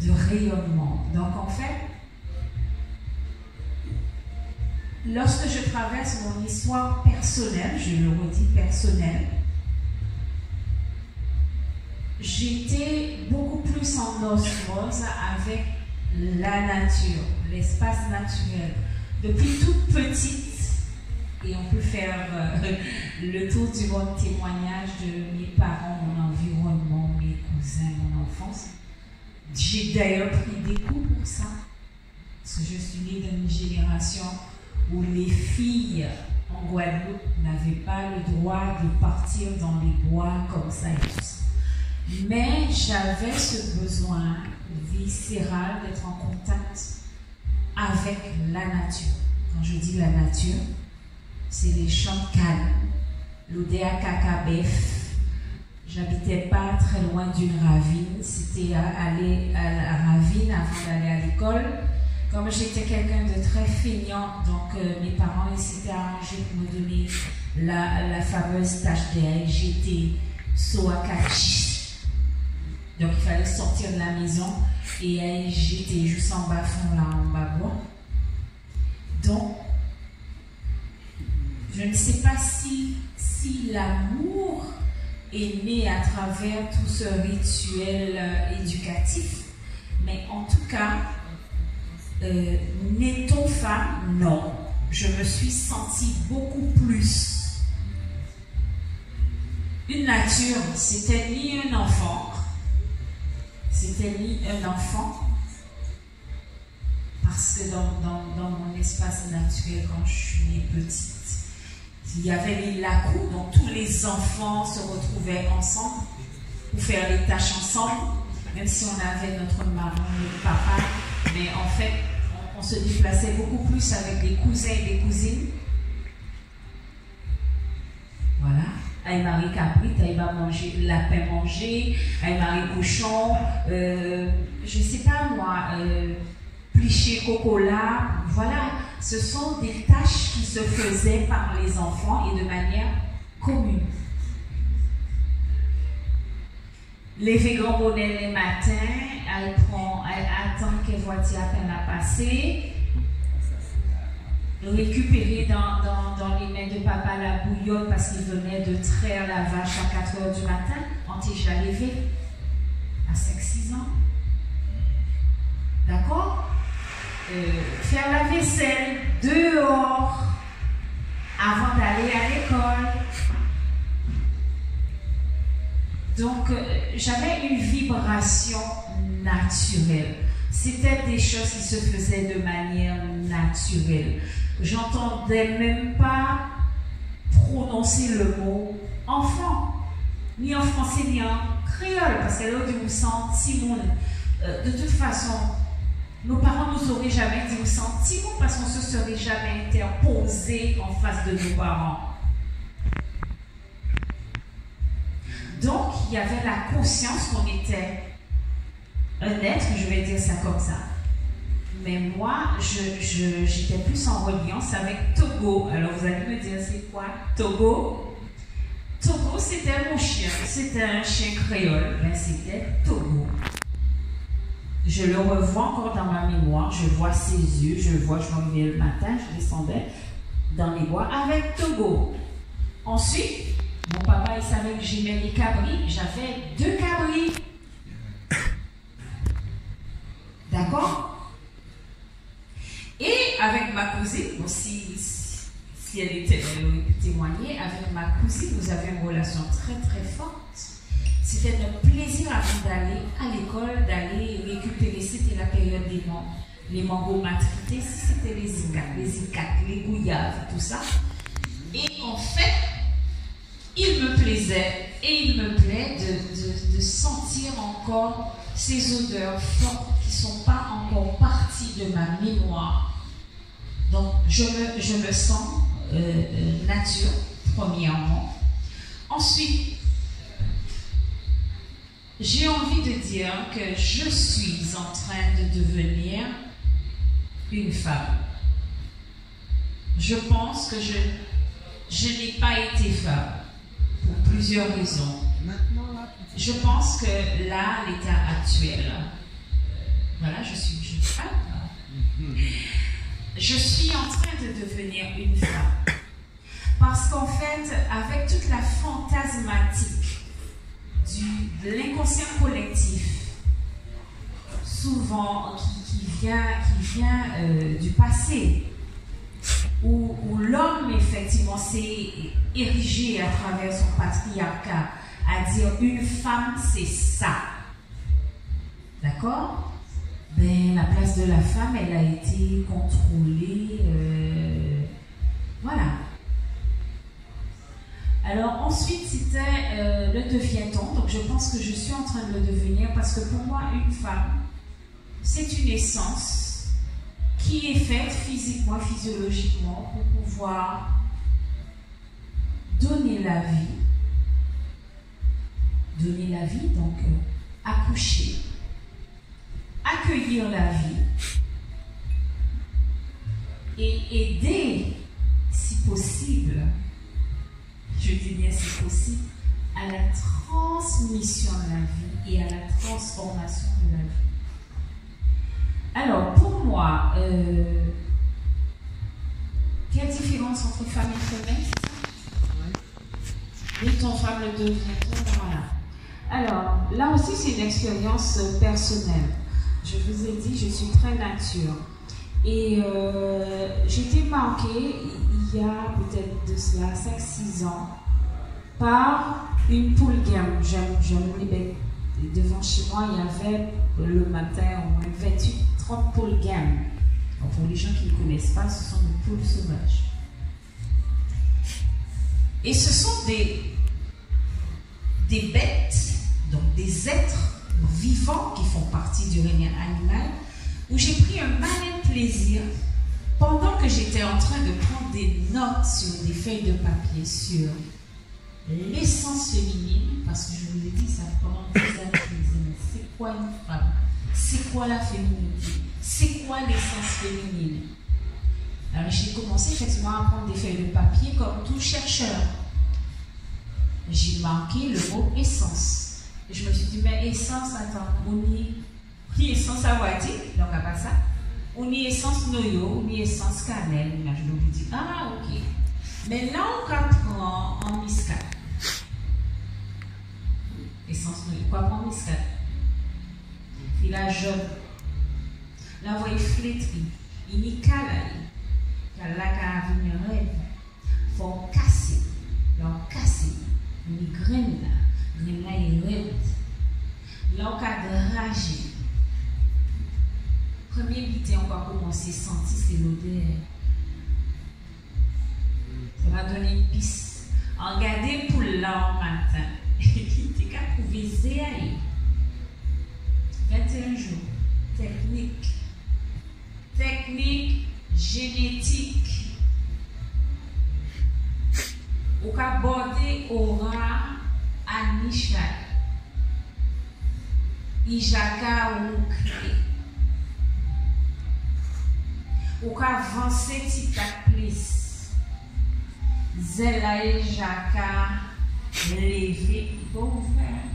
de rayonnement. Donc en fait, lorsque je traverse mon histoire personnelle, je le redis personnelle, j'étais beaucoup plus en osmose avec la nature, l'espace naturel. Depuis toute petite, et on peut faire le tour du monde témoignage de mes parents, mon environnement, mes cousins, mon enfance. J'ai d'ailleurs pris des coups pour ça, parce que je suis née dans une génération où les filles en Guadeloupe n'avaient pas le droit de partir dans les bois comme ça et tout ça. Mais j'avais ce besoin viscéral d'être en contact avec la nature. Quand je dis la nature, c'est les champs calmes, l'Odéa Kakabef. J'habitais pas très loin d'une ravine. C'était aller à la ravine avant d'aller à l'école. Comme j'étais quelqu'un de très feignant, donc mes parents ils s'étaient arrangés pour me donner la fameuse tâche de j'étais Soakachi. Donc il fallait sortir de la maison et j'étais juste en bas fond là, en bas bois. Donc, je ne sais pas si l'amour est né à travers tout ce rituel éducatif, mais en tout cas, n'est-on femme? Non. Je me suis sentie beaucoup plus. Une nature, c'était ni un enfant. C'était ni un enfant. Parce que dans mon espace naturel, quand je suis née petite, il y avait les lacous, donc tous les enfants se retrouvaient ensemble pour faire les tâches ensemble, même si on avait notre maman, notre papa. Mais en fait, on se déplaçait beaucoup plus avec les cousins et les cousines. Voilà. Aïe-Marie Caprit, Aïe-Marie manger, lapin manger, Aïe-Marie cochon, je sais pas moi, plicher coca-cola. Voilà. Ce sont des tâches qui se faisaient par les enfants et de manière commune. Lever grand bonnet le matin, elle attend que voiture à peine à passer, récupérer dans les mains de papa la bouillotte parce qu'il venait de traire la vache à 4 h du matin, en déjà levé, à 5-6 ans. D'accord? Faire la vaisselle dehors avant d'aller à l'école. Donc, j'avais une vibration naturelle. C'était des choses qui se faisaient de manière naturelle. J'entendais même pas prononcer le mot enfant, ni en français ni en créole, parce qu'elle a dit vous sentez mon. De toute façon, nos parents nous auraient jamais dit vous sentez mon, parce qu'on ne se serait jamais interposé en face de nos parents. Donc, il y avait la conscience qu'on était un être, je vais dire ça comme ça. Mais moi, j'étais plus en reliance avec Togo. Alors, vous allez me dire, c'est quoi Togo? Togo, c'était mon chien. C'était un chien créole, mais c'était Togo. Je le revois encore dans ma mémoire. Je vois ses yeux, je me réveillais le matin, je descendais dans les bois avec Togo. Ensuite, mon papa, il savait que j'aimais les cabris. J'avais 2 cabris. D'accord? Et avec ma cousine, aussi, si elle était, elle aurait pu témoigner, avec ma cousine, nous avions une relation très très forte. C'était notre plaisir avant d'aller à l'école, d'aller récupérer, c'était la période des mangues, les mangos matrités, c'était les icates, les gouyaves, tout ça. Et en fait, il me plaisait et il me plaît de sentir encore ces odeurs fortes qui ne sont pas encore parties de ma mémoire. Donc, je me sens nature, premièrement. Ensuite, j'ai envie de dire que je suis en train de devenir une femme. Je pense que je n'ai pas été femme pour plusieurs raisons. Je pense que là, l'état actuel, voilà, je suis une femme. Je suis en train de devenir une femme. Parce qu'en fait, avec toute la fantasmatique de l'inconscient collectif, souvent qui vient du passé, où l'homme, effectivement, s'est érigé à travers son patriarcat à dire une femme, c'est ça. D'accord? Ben, la place de la femme, elle a été contrôlée. Voilà. Alors, ensuite, c'était le devient-on. Donc, je pense que je suis en train de le devenir parce que pour moi, une femme, c'est une essence qui est faite physiquement, physiologiquement pour pouvoir donner la vie. Donner la vie, donc accoucher, accueillir la vie et aider, si possible, je dis bien si possible, à la transmission de la vie et à la transformation de la vie. Alors, pour moi, quelle différence entre femme et féminin, c'est ça? Oui, ton femme le devient, voilà. Alors, là aussi, c'est une expérience personnelle. Je vous ai dit, je suis très nature. Et j'ai été marquée, il y a peut-être de cela 5-6 ans, par une poule gamme. J'aime les bêtes. Devant chez moi, il y avait le matin au moins 28-30 poules gamme. Pour les gens qui ne connaissent pas, ce sont des poules sauvages. Et ce sont des bêtes, donc des êtres vivants qui font partie du règne animal, où j'ai pris un malin plaisir pendant que j'étais en train de prendre des notes sur des feuilles de papier sur l'essence féminine, parce que je vous l'ai dit, ça pendant des années, c'est quoi une femme? C'est quoi la féminité? C'est quoi l'essence féminine? Alors j'ai commencé effectivement à prendre des feuilles de papier comme tout chercheur. J'ai marqué le mot essence. Et je me suis dit, mais essence, attends, on y essence aromatique, donc à part ça, on y essence noyau, on y essence cannelle. Je me dis, ah ok. Mais là, on prend en muscade. Essence noyau, quoi prendre en muscade? Il a jaune. Là, vous voyez flétri. Il y a calé. Il y a là qui a venir rêve. Il faut casser. Alors, casser. Il y a graine là. Graine là, il c'est l'odeur. Ça va donner une piste. Regardez pour là au matin. Il était qu'à trouver zéaï. 21 jours. Technique. Technique génétique. Ou qu'à border aura à Nishad. Ijaka ou clé. Ou qu'à avancer petit à plus. Zela et Jaka levé pour ouvert.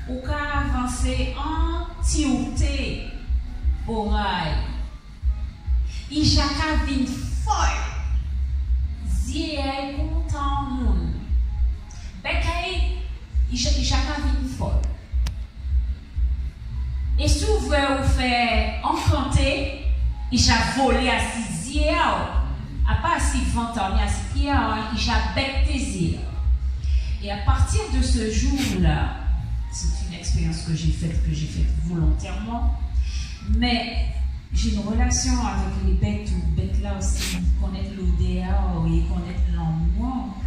Ou qu'à avancer en tiouté oreille. Ijaka vin folle. Zie content moun. Bekay Ijaka vin folle. Et souvent, vous fait encanter, il a volé à 6 ans. À part si 20 ans, il a 6 ans, il a bêtisé. Et à partir de ce jour-là, c'est une expérience que j'ai faite volontairement, mais j'ai une relation avec les bêtes ou bêtes là aussi, connaître l'odeur et connaître l'amour.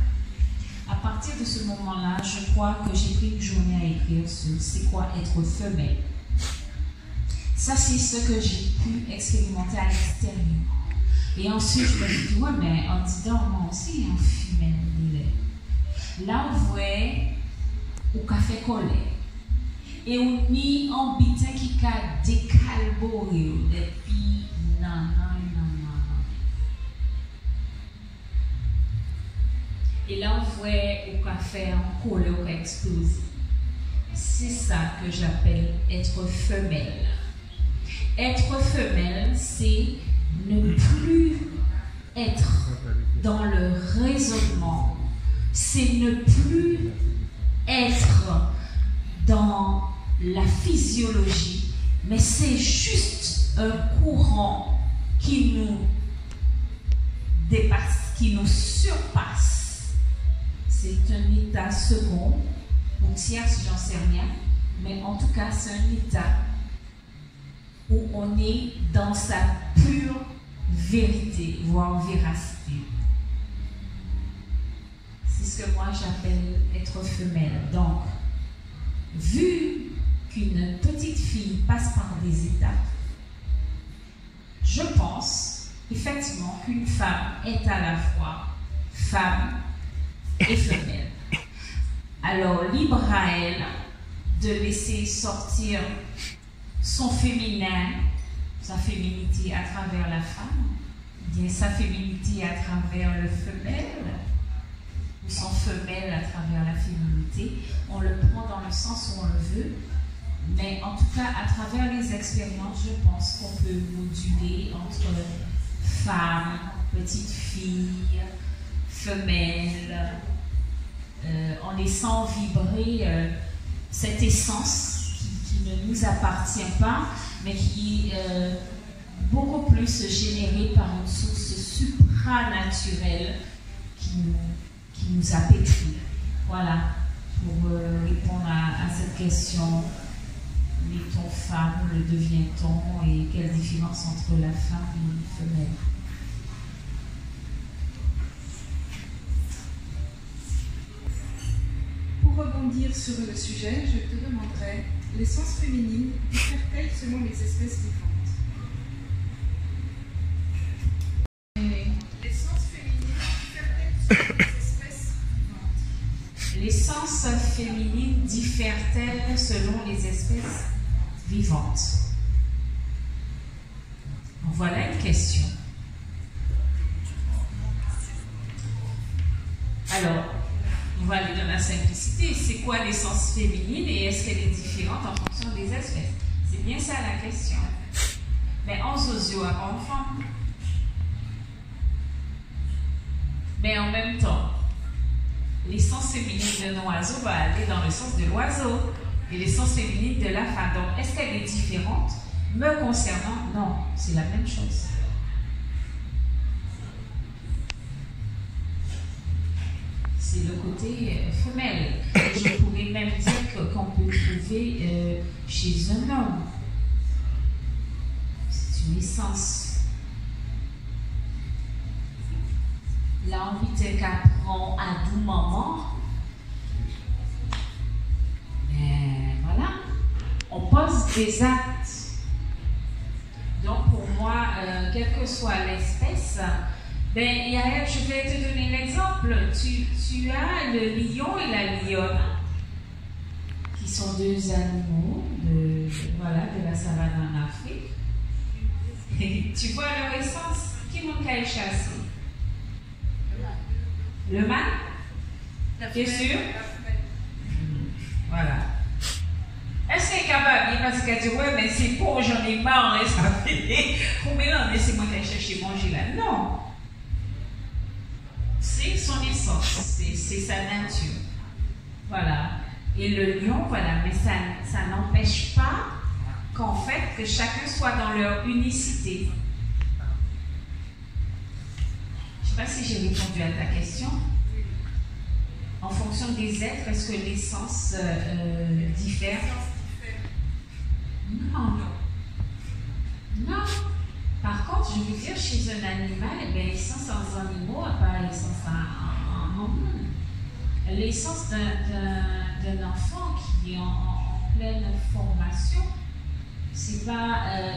À partir de ce moment-là, je crois que j'ai pris une journée à écrire sur c'est quoi être femelle. Ça, c'est ce que j'ai pu expérimenter à l'extérieur. Et ensuite, je me suis dit, ouais, mais en disant, moi aussi, un femelle de lait. Là, on voit au café colère. Et on y en bitin qui a décalboré depuis non. Et là, on voit au café en colère, au explosé. C'est ça que j'appelle être femelle. Être femelle, c'est ne plus être dans le raisonnement, c'est ne plus être dans la physiologie, mais c'est juste un courant qui nous dépasse, qui nous surpasse. C'est un état second, ou tierce, j'en sais rien, mais en tout cas, c'est un état où on est dans sa pure vérité, voire véracité. C'est ce que moi j'appelle être femelle. Donc, vu qu'une petite fille passe par des étapes, je pense effectivement qu'une femme est à la fois femme et femelle. Alors, libre à elle de laisser sortir son féminin, sa féminité à travers la femme, ou bien sa féminité à travers le femelle, ou son femelle à travers la féminité. On le prend dans le sens où on le veut, mais en tout cas, à travers les expériences, je pense qu'on peut moduler entre femme, petite fille, femelle, en laissant vibrer cette essence qui ne nous appartient pas, mais qui est beaucoup plus générée par une source supranaturelle qui nous a pétri. Voilà, pour répondre à cette question, est-on femme, le devient-on, et quelle différence entre la femme et la femelle? Pour rebondir sur le sujet, je te demanderai, l'essence féminine diffère-t-elle selon les espèces vivantes? L'essence féminine diffère-t-elle selon les espèces vivantes? L'essence féminine diffère-t-elle selon les espèces vivantes? Voilà une question. Alors, on va aller dans la simplicité. C'est quoi l'essence féminine et est-ce qu'elle est différente en fonction des espèces? C'est bien ça la question. Mais en zozio à femme. Mais en même temps, l'essence féminine d'un oiseau va aller dans le sens de l'oiseau et l'essence féminine de la femme. Donc, est-ce qu'elle est différente? Me concernant, non, c'est la même chose. C'est le côté femelle. Et je pourrais même dire qu'on peut trouver chez un homme. C'est une essence l'invité qu'apprend à tout moment. Mais voilà, on pose des actes. Donc pour moi, quelle que soit l'espèce, ben, Yael, je vais te donner l'exemple. Tu as le lion et la lionne, qui sont deux animaux de la savane en Afrique. Et tu vois leur essence, qui m'ont qu'à chasser? Le mâle? T'es sûr? Voilà. Est-ce qu'elle est capable? Parce qu'elle dit, ouais, mais c'est pour, j'en ai marre, et ça fait. Combien d'années c'est moi qui ai cherché manger là? Non. C'est son essence, c'est sa nature. Voilà. Et le lion, voilà, mais ça n'empêche pas qu'en fait, que chacun soit dans leur unicité. Je ne sais pas si j'ai répondu à ta question. En fonction des êtres, est-ce que l'essence diffère? Non. Non. Par contre, je veux dire, chez un animal, eh bien, l'essence en animaux n'a pas l'essence en homme. L'essence d'un enfant qui est en pleine formation, c'est pas.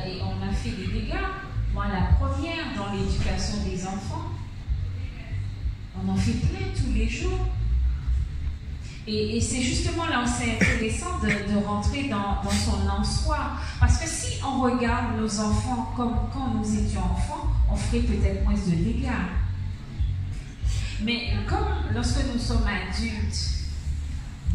Et on a fait des dégâts. Moi, la première dans l'éducation des enfants, on en fait plein tous les jours. Et c'est justement là où c'est intéressant de rentrer dans son en-soi. Parce que si on regarde nos enfants comme quand nous étions enfants, on ferait peut-être moins de dégâts. Mais comme lorsque nous sommes adultes,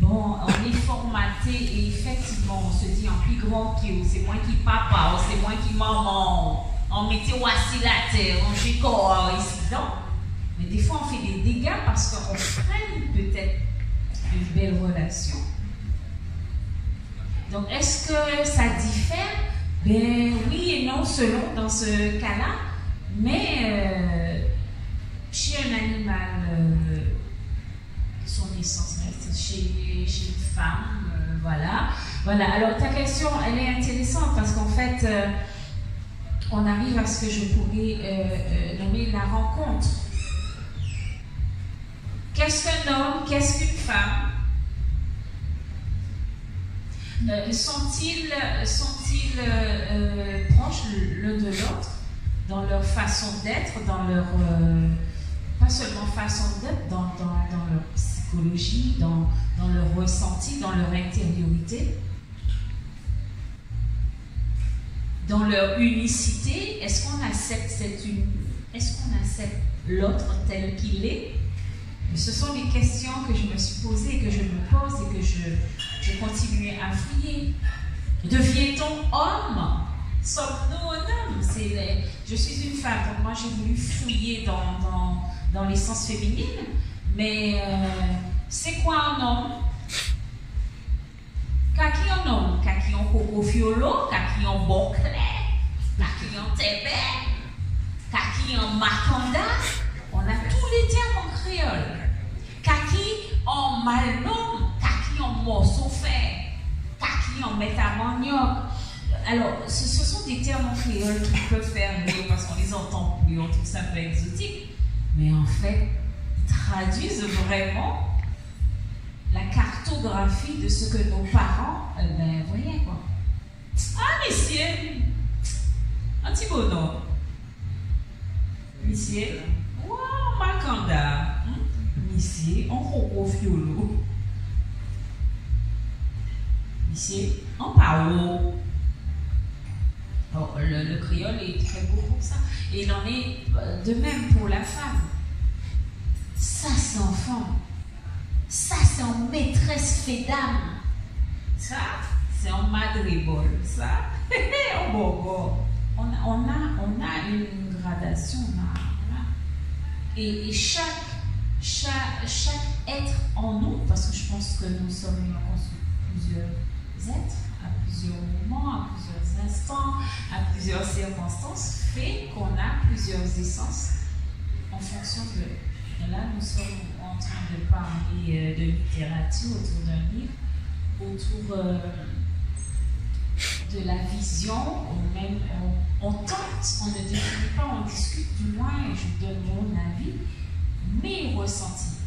bon, on est formaté et effectivement, on se dit en plus grand que c'est moi qui papa, ou c'est moi qui maman, on mettait assis la terre, on fait quoi ici, non. Mais des fois, on fait des dégâts parce qu'on freine peut-être une belle relation. Donc, est-ce que ça diffère? Ben oui et non, selon dans ce cas-là. Mais chez un animal, son essence reste chez une femme. Voilà. Alors, ta question, elle est intéressante parce qu'en fait, on arrive à ce que je pourrais nommer la rencontre. Qu'est-ce qu'un homme? Qu'est-ce qu'une femme? Sont-ils proches l'un de l'autre dans leur façon d'être, dans leur pas seulement façon d'être, dans leur psychologie, dans leur ressenti, dans leur intériorité, dans leur unicité? Est-ce qu'on accepte l'autre tel qu'il est? Ce sont des questions que je me suis posées, que je me pose et que je continue à fouiller. Devient-on homme? Sommes-nous un homme? Je suis une femme, donc moi j'ai voulu fouiller dans l'essence féminine. Mais c'est quoi un homme? Kaki un homme? Kaki un coco fiolo? Kaki un boclet? Kaki un tébé? Kaki un makanda? On a tous les termes en créole. Kaki en malnom, kaki en morceau fait, kaki en métamanioc. Alors, ce sont des termes en créole qui peuvent faire rire parce qu'on les entend plus, on trouve ça un peu exotique. Mais en fait, ils traduisent vraiment la cartographie de ce que nos parents, voyez quoi. Ah, messieurs, un petit bonhomme. Messieurs, wow, Makanda. Ici, on coco fiolo. Ici, on parle. Le créole est très beau pour ça. Et il en est de même pour la femme. Ça, c'est enfant. Ça, c'est en maîtresse fédame. Ça, c'est en madrébol. Ça, en bobo. On a une gradation. Et chaque être en nous, parce que je pense que nous sommes plusieurs êtres, à plusieurs moments, à plusieurs instants, à plusieurs circonstances, fait qu'on a plusieurs essences en fonction de... Et là, nous sommes en train de parler de littérature autour d'un livre, autour de la vision, même on tente, on ne définit pas, on discute, du moins, et je donne mon avis. mes ressentis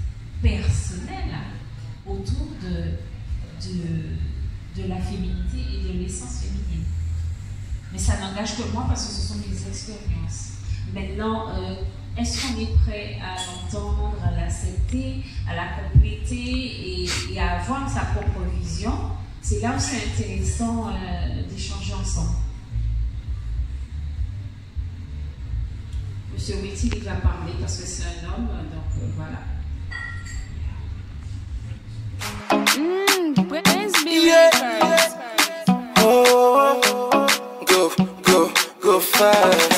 personnels autour de la féminité et de l'essence féminine. Mais ça n'engage que moi parce que ce sont mes expériences. Maintenant, est-ce qu'on est prêt à l'entendre, à l'accepter, à la compléter et à avoir sa propre vision? C'est là où c'est intéressant d'échanger ensemble. Monsieur Witty, il va parler parce que c'est un homme, donc voilà. Yeah. Oh, go fast.